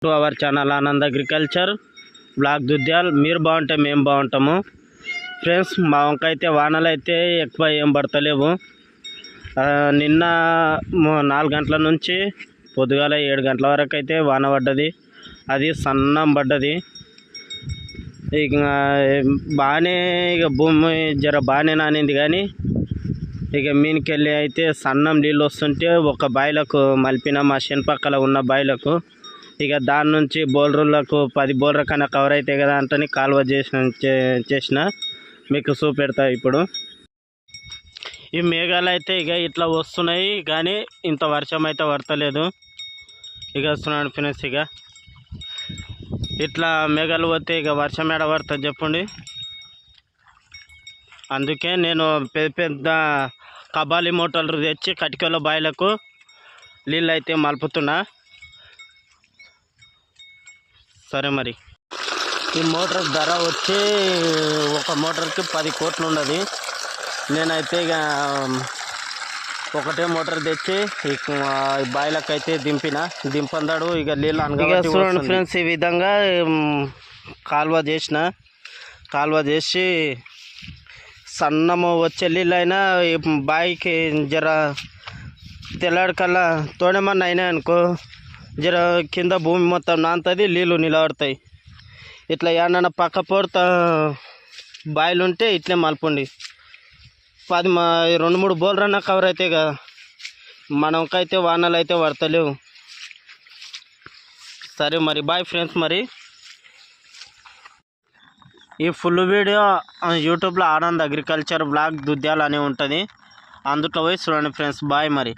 To our channel Anand agriculture block Dudyal. మీరు బాగుంటే మేము బాగుంటాము ఫ్రెండ్స్. మా వంకాయ అయితే వానలు అయితే ఎక్కువ ఏం పడతలేవు. నిన్న 4 గంటల నుంచి పొద్దుగాల 7 గంటల వరకు అయితే వాన పడ్డది. అది సన్నం పడ్డది. ఇక బాగానే ఇక భూమి బాగానే నానింది, కానీ ఇక మీనికెళ్ళి అయితే సన్నం నీళ్ళు వస్తుంటే ఒక బాయిలకు మలిపిన మా పక్కల ఉన్న బాయిలకు. ఇక దాని నుంచి బోల్రులకు 10 బోల్ర కన్నా కవర్ అవుతాయి కదా అంటని కాలువ చేసిన మీకు చూపెడతా. ఇప్పుడు ఈ మేఘాలు అయితే ఇక ఇట్లా వస్తున్నాయి, కానీ ఇంత వర్షం అయితే పడతలేదు. ఇక వస్తున్నాడు ఫ్రెండ్స్. ఇక ఇట్లా మేఘాలు వస్తే ఇక వర్షం ఏడ పడుతుంది చెప్పండి. అందుకే నేను పెద్ద పెద్ద కబాలి మోటార్లు తెచ్చి కటికల బాయిలకు నీళ్ళు అయితే మలుపుతున్నా. సరే మరి ఈ మోటార్ ధర వచ్చి ఒక మోటార్కి 10 కోట్లు ఉన్నది. నేనైతే ఇక ఒకటే మోటార్ తెచ్చి బాయిలకు అయితే దింపందాడు. ఇక నీళ్ళు అనగా చూడండి ఫ్రెండ్స్, ఈ విధంగా కాలువ చేసి సన్నము వచ్చే నీళ్ళు అయినా బాయికి జర తెల్లాడికల్లా తోడేమన్నా అయినాయి అనుకో, జర కింద భూమి మొత్తం నాంతది, నీళ్ళు నిలబడతాయి. ఇట్లా ఏమన్నా పక్క పొడత బాయిలు ఉంటే ఇట్లే మలుపండి. 2-3 బోల్రన్నా కవర్ అవుతాయి కదా. మనకైతే వానలు అయితే పడతలేవు. సరే మరి బాయ్ ఫ్రెండ్స్. మరి ఈ ఫుల్ వీడియో యూట్యూబ్లో ఆనంద్ అగ్రికల్చర్ బ్లాగ్ దుద్యాల్ అని ఉంటుంది, అందులో పోయి చూడండి ఫ్రెండ్స్. బాయ్ మరి.